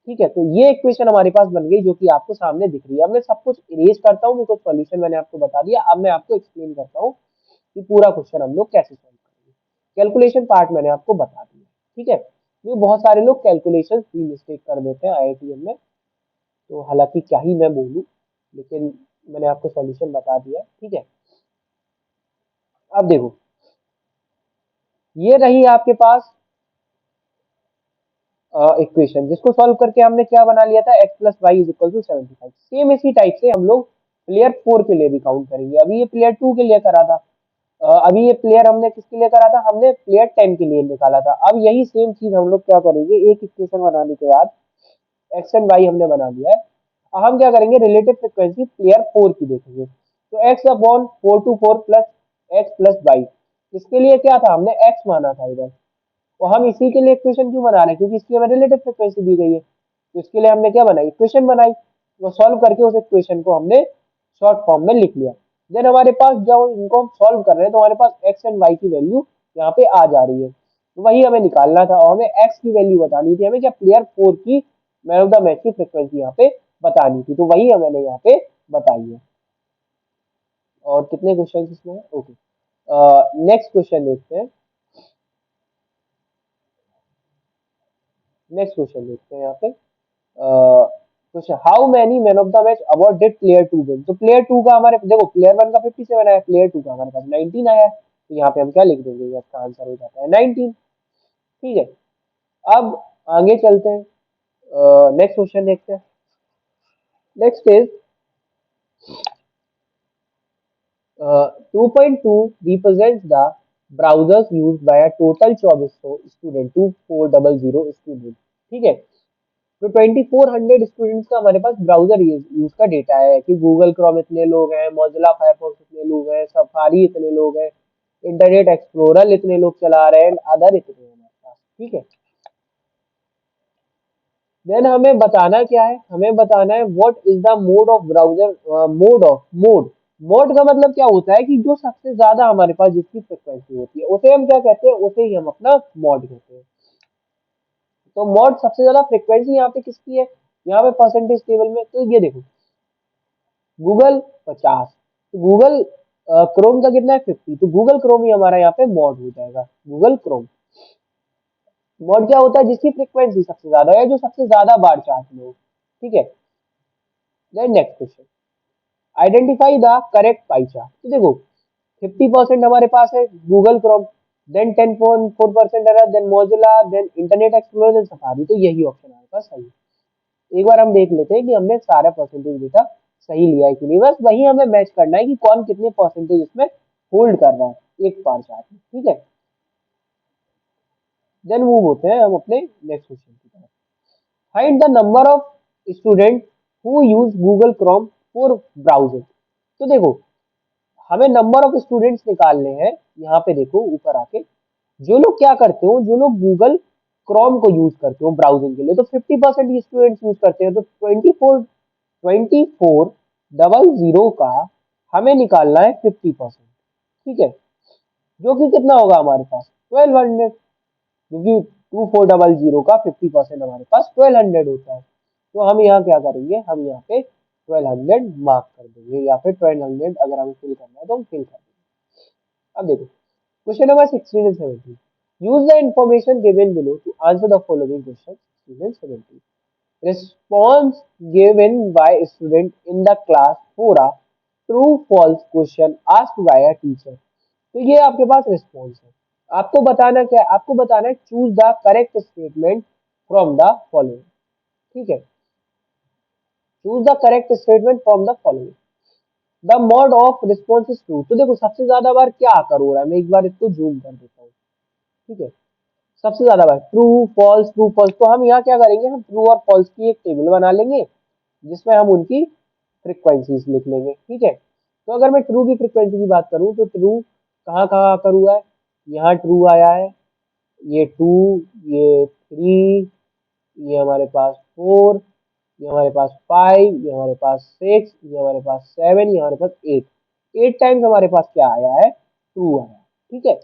ठीक है, तो ये इक्वेशन हमारे पास बन गई, जो कि आपको सामने दिख रही है। अब मैं सब कुछ इरेज करता हूँ, बिकॉज सॉल्यूशन मैंने आपको बता दिया। अब मैं आपको एक्सप्लेन करता हूँ कि पूरा क्वेश्चन हम लोग कैसे सॉल्व करेंगे। कैलकुलेशन पार्ट मैंने आपको बता दिया। ठीक है, ये बहुत सारे लोग कैलकुलेशन भी मिस्टेक कर देते हैं आईआईटीएम में, तो हालांकि क्या ही मैं बोलूँ, लेकिन मैंने आपको सॉल्यूशन बता दिया। ठीक है, अब देखो ये रही आपके पास इक्वेशन, जिसको सॉल्व करके हमने क्या बना लिया था, x plus Y is equal to 75। Same इसी टाइप से हम लोग प्लेयर 4 के लिए भी काउंट करेंगे। अभी ये प्लेयर 2 के लिए करा था, अभी ये प्लेयर हमने किसके लिए करा था, हमने प्लेयर 10 के लिए निकाला था। अब यही सेम चीज हम लोग क्या करेंगे, एक इक्वेशन बनाने के बाद एक्स एंड वाई हमने बना लिया है। अब हम क्या करेंगे, रिलेटिव फ्रिक्वेंसी प्लेयर 4 की देखेंगे। तो X upon 4 to 4 plus x plus Y, इसके लिए क्या था, हमने एक्स माना था इधर। तो हम इसी के लिए इक्वेशन क्यों बना रहे हैं, क्योंकि इसकी हमें रिलेटिव फ्रिक्वेंसी दी गई है, तो इसके लिए हमने क्या बनाई, इक्वेशन बनाई। वो सॉल्व करके उस इक्वेशन को हमने शॉर्ट फॉर्म में लिख लिया। देन हमारे पास जब इनको हम सॉल्व कर रहे हैं तो हमारे पास एक्स एंड वाई की वैल्यू यहाँ पे आ जा रही है, तो वही हमें निकालना था। और हमें एक्स की वैल्यू बतानी थी, हमें क्या प्लेयर 4 की मैन ऑफ द मैच की फ्रिक्वेंसी यहाँ पे बतानी थी, तो वही मैंने यहाँ पे बताई है। और कितने क्वेश्चन इसमें है, ओके। नेक्स्ट क्वेश्चन देखते हैं। नेक्स्ट क्वेश्चन देखते हैं यहाँ पे। Question, how many man of the match award did player 2 win. तो प्लेयर 2 का हमारे देखो, प्लेयर 1 का 57 आया, प्लेयर 2 का हमारे पास 19 आया है, तो यहाँ पे हम क्या लिख देंगे, इसका आंसर हो जाता है 19। ठीक है, अब आगे चलते हैं, नेक्स्ट क्वेश्चन देखते हैं। Next is 2.2 represents the browsers used by a total 2400 student, 2400 student। ठीक है, तो 2400 स्टूडेंट्स का हमारे पास ब्राउजर यूज का डेटा है कि गूगल क्रोम इतने लोग हैं, मोजिला फायरफॉक्स इतने लोग हैं, सफारी इतने लोग हैं, इंटरनेट एक्सप्लोरर इतने लोग चला रहे हैं, अदर इतने हैं हमारे पास। ठीक है, देन हमें बताना क्या है, हमें बताना है what is the mode of browser, mode. Mode का मतलब क्या होता है कि जो सबसे ज्यादा हमारे पास जिसकी फ्रिक्वेंसी होती है उसे हम क्या कहते हैं, उसे ही हम अपना मॉड कहते हैं। तो मॉड सबसे ज्यादा फ्रिक्वेंसी यहाँ पे किसकी है, यहाँ पे परसेंटेज टेबल में, तो ये देखो, गूगल 50, तो गूगल क्रोम का कितना है 50, तो गूगल क्रोम ही हमारा यहाँ पे मॉड हो जाएगा, गूगल क्रोम। मॉड क्या होता है, जिसकी फ्रिक्वेंसी सबसे ज्यादा है, जो सबसे ज्यादा बार चार्ट में हो। ठीक है, then next question, identify the correct pie chart. तो देखो 50% हमारे पास है गूगल क्रोम, देन 10.4% है, then Mozilla, then Internet Explorer, then Safari, तो यही ऑप्शन हमारे पास सही है। एक बार हम देख लेते हैं कि हमने सारा परसेंटेज डेटा सही लिया है कि नहीं, बस वही हमें मैच करना है कि कौन कितने परसेंटेज इसमें होल्ड कर रहा है एक बार चार्ट में। ठीक है, देन मूव होते हैं हम अपने नेक्स्ट क्वेश्चन की तरफ। Find the number of student who use Google Chrome for browsing. तो देखो, हमें नंबर ऑफ स्टूडेंट्स निकालने हैं। यहाँ पे देखो ऊपर आके, जो लोग क्या करते हो, जो लोग गूगल क्रोम को यूज करते हो ब्राउजिंग के लिए, तो 50% स्टूडेंट्स यूज करते हैं, तो 2400 का हमें निकालना है 50%। ठीक है, जो कि कितना होगा हमारे पास 1200, क्योंकि 2400 का 50% हमारे पास 1200 होता है। तो हम यहाँ क्या करेंगे, हम यहाँ पे 1200 मार्क कर देंगे, या फिर 1200 अगर हमें फिल करना है तो हम फिल कर देंगे। अब देखो question number 16 and 17, use the information given below to answer the following question 16 and 17। Response given by student in the class for a true false question asked by a teacher। तो ये आपके पास रिस्पॉन्स है। आपको बताना क्या है, आपको बताना है choose the correct statement from the following. ठीक है, choose the correct statement from the following. The mode of response is true. तो देखो सबसे ज्यादा बार क्या आकर हो रहा है, मैं एक बार इसको जूम कर देता हूँ। ठीक है, सबसे ज्यादा बार ट्रू फॉल्स, ट्रू फॉल्स, तो हम यहाँ क्या करेंगे, हम ट्रू और फॉल्स की एक टेबल बना लेंगे जिसमें हम उनकी फ्रिक्वेंसीज लिख लेंगे। ठीक है, तो अगर मैं ट्रू की फ्रिक्वेंसी की बात करूं तो ट्रू कहाँ कहाँ आकर हुआ है, यहाँ ट्रू आया है, ये 2, ये 3, ये हमारे पास 4, ये हमारे पास 5, ये हमारे पास 6, ये हमारे पास 7, ये हमारे पास 8। 8 टाइम्स हमारे पास क्या आया है, ट्रू आया है। ठीक है,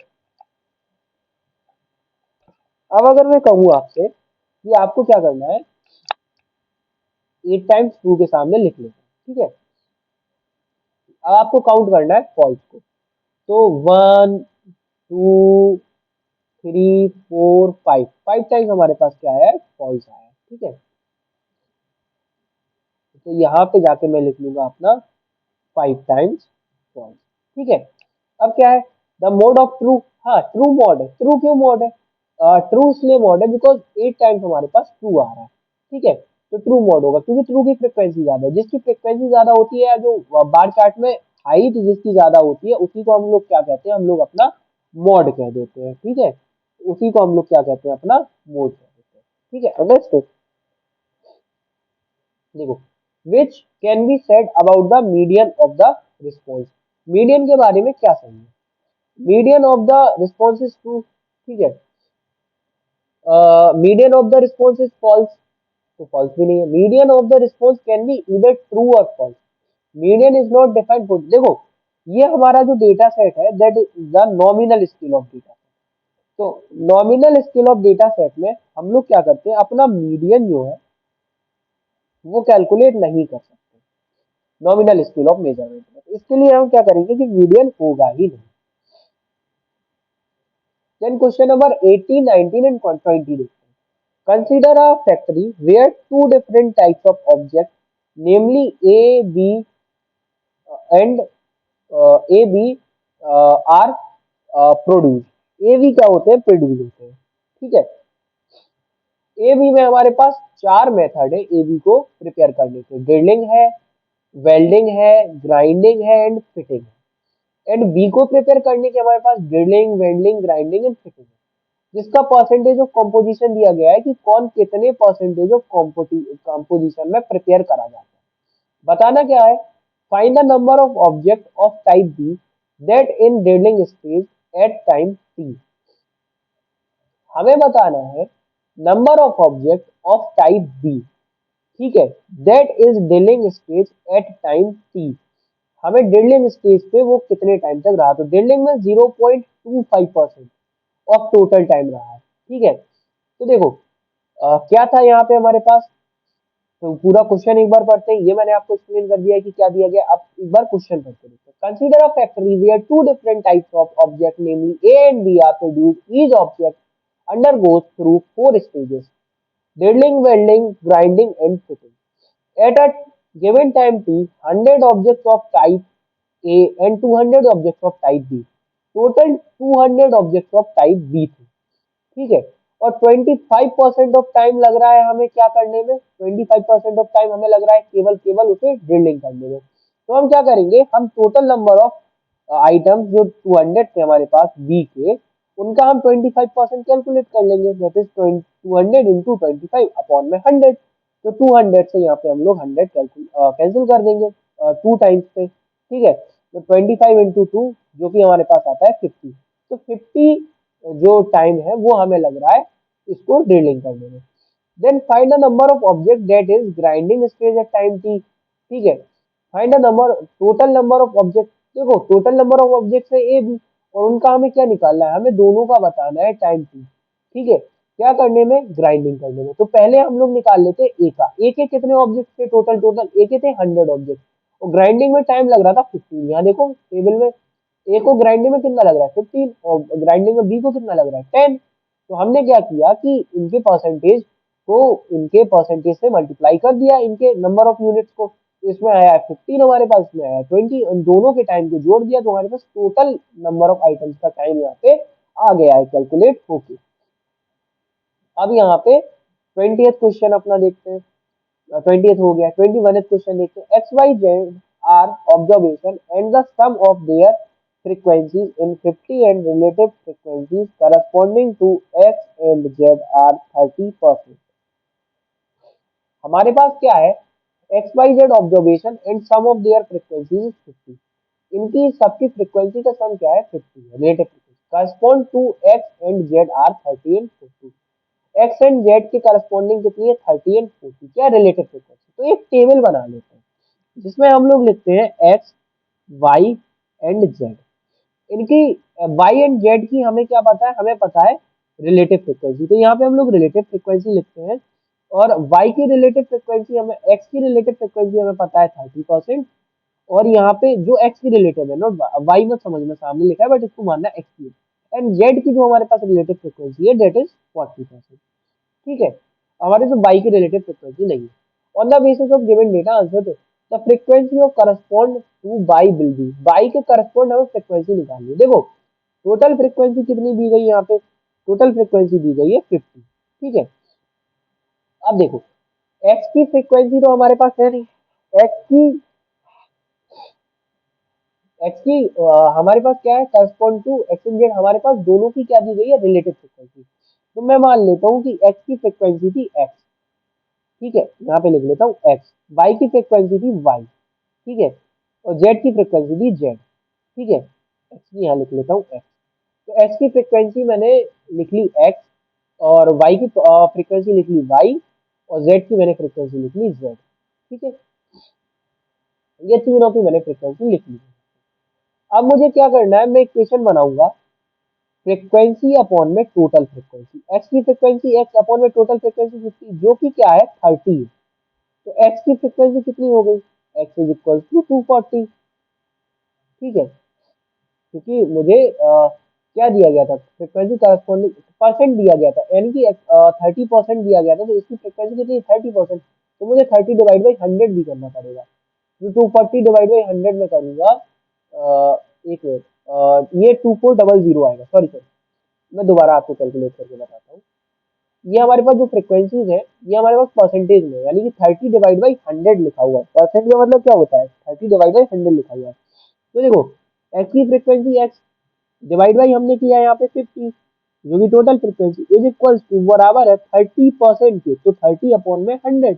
अब अगर मैं कहूँ आपसे कि आपको क्या करना है, 8 टाइम्स ट्रू के सामने लिख लेना। ठीक है, अब आपको काउंट करना है फॉल्स को, तो 1 2 3 4 5, 5 टाइम्स हमारे पास क्या आया है, फॉल्स आया है। ठीक है, तो यहाँ पे जाके मैं लिख लूंगा अपना 5 टाइम्स फॉल्स। ठीक है, अब क्या है, द मोड ऑफ ट्रू, हाँ ट्रू मोड है। ट्रू क्यों मोड है, ट्रू इसलिए मोड है बिकॉज 8 टाइम्स हमारे पास ट्रू आ रहा है। ठीक है, तो ट्रू मोड होगा क्योंकि ट्रू की फ्रिक्वेंसी ज्यादा है, जिसकी फ्रिक्वेंसी ज्यादा होती है या जो बार चार्ट में हाइट जिसकी ज्यादा होती है उसी को हम लोग क्या कहते हैं, हम लोग अपना मॉड कह देते हैं। ठीक है, उसी को हम लोग क्या कहते हैं, अपना मोड कह देते हैं। ठीक है, अंडरस्टूड। देखो which can be said about the median of the response. Median के बारे में क्या सही है? Median of the response is true, ठीक है। Median of the response is false, तो फॉल्स भी नहीं है। Median of the response can be either true और false. Median is not defined for, देखो ये हमारा जो डेटा सेट है that is the nominal scale of data. तो nominal scale of data set में हम लोग क्या करते हैं, अपना मीडियन जो है वो कैलकुलेट नहीं कर सकते नॉमिनल स्केल ऑफ मेजरमेंट में। तो इसके लिए हम क्या करेंगे कि मीडियन होगा ही नहीं। देन क्वेश्चन नंबर 18, 19 एंड 20 देखते हैं। Consider a factory where two different types of objects, namely A, B, and A, B are produced. A, B क्या होते हैं? प्रोड्यूस होते हैं, ठीक है। ए बी में हमारे पास चार मेथड है ए बी को प्रिपेयर करने के। ड्रिलिंग है, वेल्डिंग है, ग्राइंडिंग है एंड फिटिंग है। एंड बी को प्रिपेयर करने के हमारे पास drilling, welding, grinding and fitting है। जिसका परसेंटेज ऑफ कंपोजिशन दिया गया है कि कौन कितने परसेंटेज ऑफ कंपोजिशन में प्रिपेयर करा जाता है। बताना क्या है? Find the number of object of type B that in drilling stage at time T. हमें बताना है number of object of type B, ठीक है, that is drilling stage at time T. हमें ड्रिलिंग स्टेज पे वो कितने टाइम तक रहा। तो ड्रिलिंग में 0.25% ऑफ टोटल टाइम रहा है, ठीक है। तो देखो क्या था यहाँ पे हमारे पास, तो पूरा क्वेश्चन एक बार पढ़ते हैं। ये मैंने आपको एक्सप्लेन कर दिया है कि क्या दिया गया। अब एक बार क्वेश्चन पढ़ते हैं। Consider a factory where two different types of object namely A and B are produced. Each object undergoes through four stages: drilling, welding, grinding, and fitting. At a given time t, 100 objects of type A and 200 objects of type B. Total 200 objects of type B थे, ठीक है। और 25% ऑफ टाइम लग रहा है हमें क्या करने में? 25% ऑफ टाइम हमें लग रहा है केवल केवल उसे ड्रिलिंग करने में। तो हम क्या करेंगे, हम टोटल नंबर ऑफ आइटम्स जो 200 थे हमारे पास बी के, उनका हम 25% कैलकुलेट कर लेंगे। दैट इज 200 इंटू 25 अपॉन में 100। तो 200 से यहाँ पे हम लोग 100 कैंसिल कर देंगे टू टाइम्स पे, ठीक है। तो 25 इंटू टू जो कि हमारे पास आता है 50। तो 50 जो टाइम है वो हमें लग रहा है इसको ड्रिलिंग करने में। Then find the number of object that is grinding stage at time T, ठीक है। Find the number, total number of object. देखो टोटल नंबर ऑफ ऑब्जेक्ट है ए बी, और उनका हमें क्या निकालना है? हमें दोनों का बताना है टाइम टी, ठीक है। क्या करने में? ग्राइंडिंग करने में। तो पहले हम लोग निकाल लेते हैं ए का। ए के कितने ऑब्जेक्ट थे टोटल? टोटल ए के थे 100 ऑब्जेक्ट, और ग्राइंडिंग में टाइम लग रहा था 15। यहाँ देखो टेबल में ए को ग्राइंडिंग में कितना लग रहा है? 15, और ग्राइंडिंग में बी को कितना लग रहा है? 10। तो हमने क्या किया कि इनके परसेंटेज से मल्टीप्लाई कर दिया, इनके नंबर ऑफ यूनिट्स को। तो इसमें आया 15 हमारे पास, इसमें आया 20, उन दोनों के टाइम को जोड़ दिया तो हमारे पास टोटल नंबर ऑफ आइटम्स का टाइम यहाँ पे आ गया है कैलकुलेट होके। अब यहाँ पे 20th क्वेश्चन अपना देखते हैं। 20th हो गया। 21th क्वेश्चन देखते हैं। X Y Z are observation and the sum of their frequencies in 50 and relative frequencies corresponding to x and z are 30%। हमारे पास क्या है? X Y Z observation and sum of their frequencies is 50। इनकी सबकी फ्रीक्वेंसी का सम क्या है? 50 है, relative frequency. Correspond to X and Z are 30 and 40। X and Z के करस्पॉन्डिंग कितनी है? 30 एंड 40। क्या? Relative frequency. तो एक टेबल बना लेते हैं जिसमें हम लोग लिखते हैं एक्स, वाई एंड जेड। इनकी वाई एंड जेड की हमें क्या पता है? हमें पता है रिलेटिव फ्रीक्वेंसी। तो यहाँ पे हम लोग रिलेटिव फ्रीक्वेंसी लिखते हैं, और वाई की रिलेटिव फ्रीक्वेंसी हमें, एक्स की रिलेटिव फ्रीक्वेंसी हमें पता है 30%। और यहाँ पे जो एक्स की रिलेटिव है, नोट वाई मत समझना, सामने लिखा है बट इसको मानना एक्स की। एंड जेड की जो हमारे पास रिलेटिव फ्रीक्वेंसी है डेट इज 40%, ठीक है। हमारे जो बाई की रिलेटिव फ्रीक्वेंसी नहीं है। On the basis of given data answer दो। The frequency of correspond to by will be. By के करस्पॉन्ड हमें फ्रीक्वेंसी निकालनी है। देखो टोटल फ्रीक्वेंसी कितनी दी गई है यहाँ पे? टोटल फ्रीक्वेंसी दी गई है 50, ठीक है। अब देखो एक्स की फ्रीक्वेंसी तो हमारे पास है नहीं। एक्स की हमारे पास क्या है? Correspond to X and Z. हमारे पास दोनों की क्या दी गई है? Relative frequency. तो मैं मान लेता हूँ कि एक्स की फ्रीक्वेंसी थी एक्स, ठीक है, यहाँ पे लिख लेता हूँ एक्स, वाई की फ्रिक्वेंसी थी वाई, ठीक है, और जेड की फ्रिक्वेंसी थी जेड, ठीक है, एक्स की यहाँ लिख लेता हूँ एक्स। तो एक्स की फ्रिक्वेंसी मैंने लिख ली एक्स, और वाई की फ्रिक्वेंसी लिख ली वाई, और जेड की मैंने फ्रिक्वेंसी लिख ली जेड, ठीक है, ये तीनों की मैंने फ्रिक्वेंसी लिख ली। अब मुझे क्या करना है, मैं इक्वेशन बनाऊंगा फ्रिक्वेंसी अपॉन में टोटल फ्रिक्वेंसी, एक्स की फ्रिक्वेंसी एक्स अपॉन में टोटल फ्रिक्वेंसी 50, जो कि क्या है 30 है। तो एक्स की फ्रिक्वेंसी कितनी हो गई, एक्स इज इक्वल टू 240, ठीक है, क्योंकि मुझे क्या दिया गया था, फ्रिक्वेंसी करस्पॉन्डिंग परसेंट दिया गया था, यानी कि 30% दिया गया था, तो इसकी फ्रिक्वेंसी कितनी 30%, तो मुझे 30 डिवाइड बाई 100 भी करना पड़ेगा। तो 240 डिवाइड बाई 100 में करूंगा, एक मिनट, ये 2400 आएगा, सॉरी सॉरी, मैं दोबारा आपको कैलकुलेट करके बताता हूँ। ये हमारे पास जो फ्रिक्वेंसीज है, ये हमारे पास परसेंटेज में है, यानी कि 30 डिवाइड बाई 100 लिखा हुआ है, परसेंट का मतलब क्या होता है, 30 डिवाइड बाई 100 लिखा हुआ है। तो देखो, एक्स की फ्रिक्वेंसी एक्स डिवाइड बाई हमने किया है यहाँ पे 50, जो कि total frequency is equal to बराबर है 30% के, तो 30 अपॉन में 100,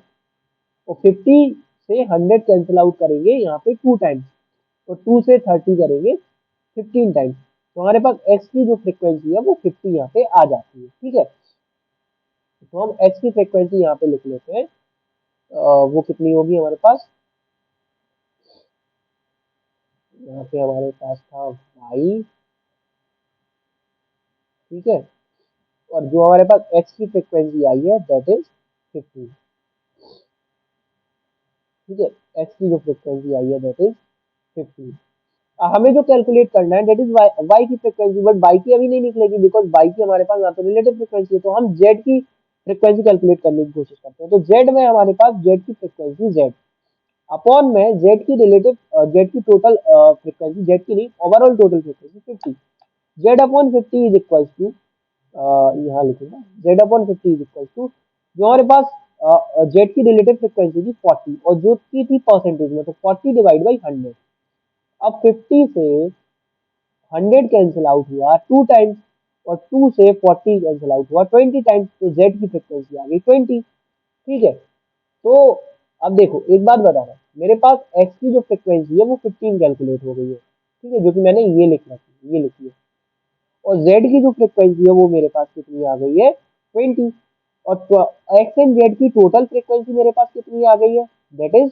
और 50 से 100 कैंसिल आउट करेंगे यहाँ पे 2 टाइम्स, और 2 से 30 करेंगे 15 टाइम्स, तो हमारे पास एक्स की जो फ्रिक्वेंसी है वो 50 यहाँ पे आ जाती है, ठीक है। तो हम एक्स की फ्रिक्वेंसी यहाँ पे लिख लेते हैं, वो कितनी होगी हमारे पास, यहाँ पे हमारे पास था वाई, ठीक है, और जो हमारे पास एक्स की फ्रिक्वेंसी आई है दैट इज 50, ठीक है, एक्स की जो फ्रिक्वेंसी आई है दैट इज 50। हमें जो कैलकुलेट करना है दैट इज वाई, वाई की फ्रिक्वेंसी, बट वाई की अभी नहीं निकलेगी बिकॉज वाई की हमारे पास यहाँ पे रिलेटिव फ्रिक्वेंसी है, तो हम जेड की फ्रिक्वेंसी कैलकुलेट करने की कोशिश करते हैं। तो जेड में हमारे पास जेड की फ्रिक्वेंसी जेड अपॉन में जेड की रिलेटिव, जेड की टोटल फ्रिक्वेंसी, जेड की नहीं overall total frequency 50, Z upon 50 is equal to, यहाँ लिखूंगा Z upon 50 is equal to, जो हमारे पास जेड की रिलेटिव फ्रिक्वेंसी थी 40, और जो की थी परसेंटेज में, तो 40 डिवाइड बाई 100। अब 50 से 100 कैंसिल आउट हुआ 2 टाइम्स, और 2 से 40 कैंसिल आउट हुआ 20 टाइम्स, तो जेड की फ्रिक्वेंसी आ गई 20, ठीक है। तो अब देखो एक बात बता रहा हूँ, मेरे पास एक्स की जो फ्रिक्वेंसी है वो 15 कैलकुलेट हो गई है, ठीक है, जो कि मैंने ये लिख रखी, ये लिखी है, और जेड की जो फ्रिक्वेंसी है वो मेरे पास कितनी आ गई है 20, और एक्स एंड जेड की टोटल फ्रिक्वेंसी मेरे पास कितनी आ गई है दैट इज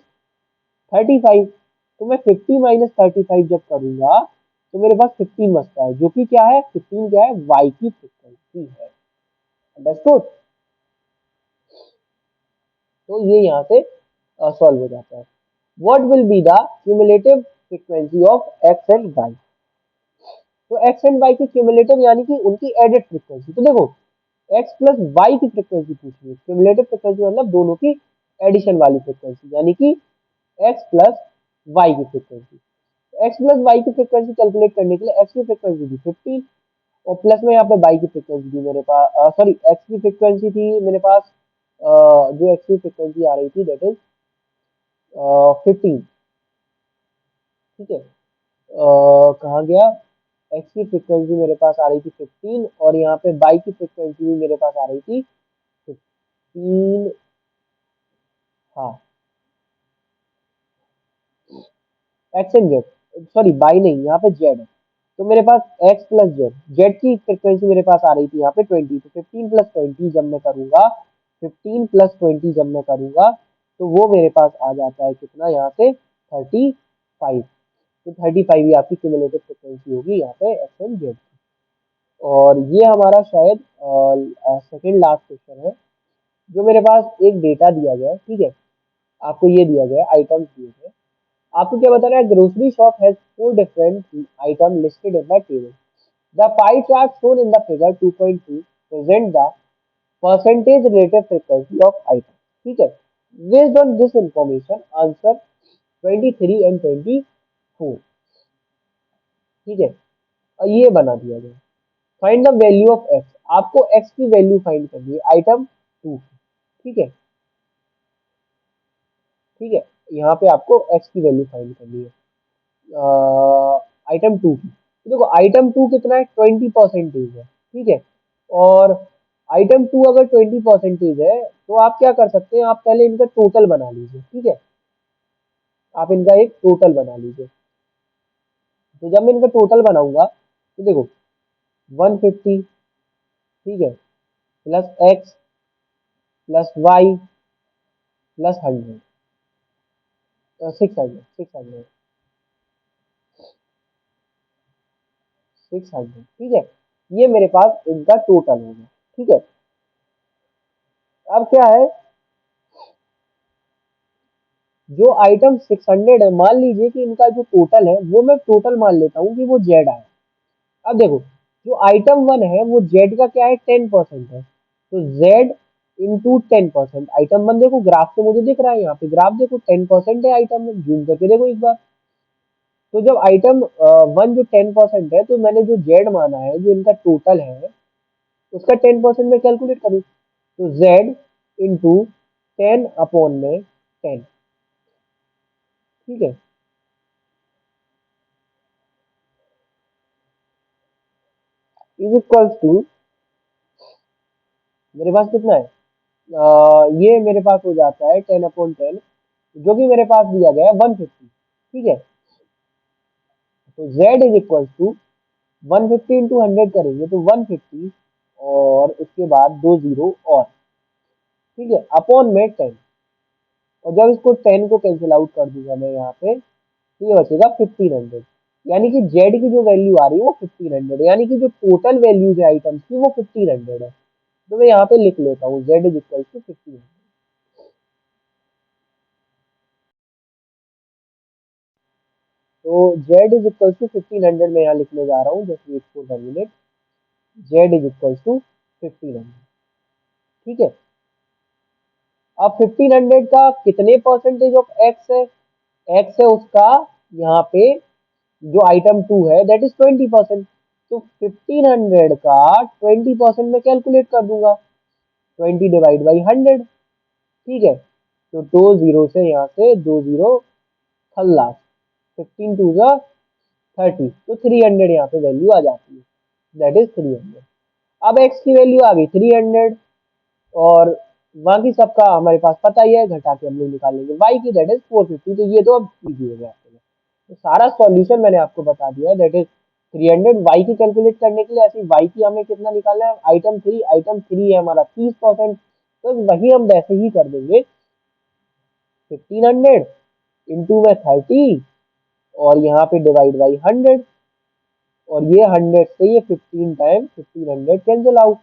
35। तो मैं 50 माइनस 35 जब करूंगा तो मेरे पास 15 बचता है, जो कि क्या है 15 क्या है वाई की फ्रिक्वेंसी है, अंडरस्टूड। तो ये यहाँ से सॉल्व हो जाता है। What will be the cumulative frequency of X and Y, तो एक्स एंड वाई की क्यूमुलेटिव यानी कि उनकी एडेड फ्रीक्वेंसी, तो देखो एक्स प्लस वाई की फ्रीक्वेंसी पूछी है, क्यूमुलेटिव फ्रीक्वेंसी मतलब दोनों की एडिशन वाली फ्रीक्वेंसी, यानी कि एक्स प्लस वाई की फ्रीक्वेंसी। एक्स प्लस वाई की फ्रीक्वेंसी कैलकुलेट करने के लिए एक्स की फ्रीक्वेंसी थी 15, और प्लस में यहाँ पे वाई की फ्रीक्वेंसी थी मेरे पास, सॉरी एक्स की फ्रीक्वेंसी थी मेरे पास, जो एक्स की फ्रीक्वेंसी आ रही थी दैट इज 15, ठीक है, कहाँ गया, एक्स की फ्रीक्वेंसी मेरे पास आ रही थी 15, और यहाँ पे वाई की फ्रीक्वेंसी भी मेरे पास आ रही थी 15, हाँ, x and Z, sorry by नहीं, यहाँ पे जेड है, तो मेरे पास एक्स प्लस जेड, जेड की फ्रिक्वेंसी मेरे पास आ रही थी यहाँ पे 20, तो 15 प्लस 20 जब मैं करूंगा, 15 प्लस 20 जब मैं करूंगा, तो वो मेरे पास आ जाता है कितना यहाँ से 35, तो 35 ही आपकी क्यूमुलेटिव फ्रिक्वेंसी होगी यहाँ पे एक्स एंड जेड। और ये हमारा शायद सेकंड लास्ट क्वेश्चन है, जो मेरे पास एक डेटा दिया गया है, ठीक है, आपको ये दिया गया है, आइटम्स दिए गए, आपको क्या बता रहा है, grocery shop has 4 different item listed in the table, the pie chart shown in the figure 2.2 present the percentage relative frequency of item, ठीक है, based on this information answer 23 and 24, ठीक है, और ये बना दिया गया, find the value of x, आपको एक्स की वैल्यू फाइंड करनी है आइटम 2, ठीक है, ठीक है, यहाँ पे आपको एक्स की वैल्यू फाइंड करनी है आइटम टू की, तो देखो आइटम टू कितना है 20% है, ठीक है, और आइटम टू अगर 20% है तो आप क्या कर सकते हैं, आप पहले इनका टोटल बना लीजिए, ठीक है। आप इनका एक टोटल बना लीजिए। तो जब मैं इनका टोटल बनाऊंगा तो देखो 150, ठीक है, plus x plus Y plus 100, 600, 600, ठीक है। ये मेरे पास इनका टोटल होगा, ठीक है। अब क्या है, जो आइटम 600 है, मान लीजिए कि इनका जो टोटल है वो मैं टोटल मान लेता हूँ कि वो जेड आया। अब देखो, जो आइटम 1 है वो जेड का क्या है, 10% है। तो जेड इंटू 10%, आइटम 1 देखो ग्राफ से मुझे दिख रहा है, यहाँ पे ग्राफ देखो 10% है आइटम में, जूम करके देखो एक बार। तो जब आइटम 1 जो 10% है, तो मैंने जो जेड माना है, जो इनका टोटल है, उसका 10% में कैलकुलेट करूँ, तो जेड इंटू 10/10, ठीक है, इज इक्वल्स टू, मेरे पास कितना है, ये मेरे पास हो जाता है 10/10, जो कि मेरे पास दिया गया है 150, ठीक है। तो z is equal to 150 into 100 करेंगे तो 150, और उसके बाद दो जीरो और, ठीक है, अपॉन में 10। और जब इसको 10 को कैंसिल आउट कर दूंगा मैं यहाँ पे, तो ये बचेगा 1500। यानी कि z की जो वैल्यू आ रही है वो 1500, यानी कि जो टोटल वैल्यूज है आइटम्स की वो 1500 है। तो मैं यहाँ पे लिख लेता हूँ z इज इक्वल टू 1500। तो z इज इक्वल टू 1500 मैं यहाँ लिखने जा रहा हूँ, just wait for the minute. z is equal to 1500, ठीक है। अब 1500 का कितने परसेंटेज ऑफ एक्स है, एक्स है उसका यहाँ पे, जो आइटम 2 है दैट इज 20%। तो 1500 का 20% में कैलकुलेट कर दूंगा, 20/100, ठीक है। तो दो जीरो से यहाँ से दो जीरो खल्लास, 15 टू 30, तो 300 यहाँ पे वैल्यू आ जाती है, दैट इज 300। अब एक्स की वैल्यू आ गई 300, और बाकी सबका हमारे पास पता ही है, घटा के हम लोग निकाल लेंगे वाई की, दैट इज 450। तो ये तो अब इजी हो गया आपके लिए। तो सारा सॉल्यूशन मैंने आपको बता दिया है, दैट इज 300। वाई की कैलकुलेट करने के लिए ऐसी वाई की हमें कितना निकालना है, आइटम 3 है हमारा 30%, तो वही हम वैसे ही कर देंगे, 1500 इंटू में 30, और यहाँ पे डिवाइड बाई 100, और ये 100 से ये 15 टाइम 1500 कैंसिल आउट,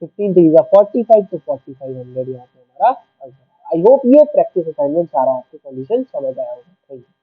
15 3 जा 45, तो 4500 यहाँ पे हमारा आंसर। आई होप ये प्रैक्टिस असाइनमेंट सारा आपको सॉल्यूशन समझ आया होगा। Thank you.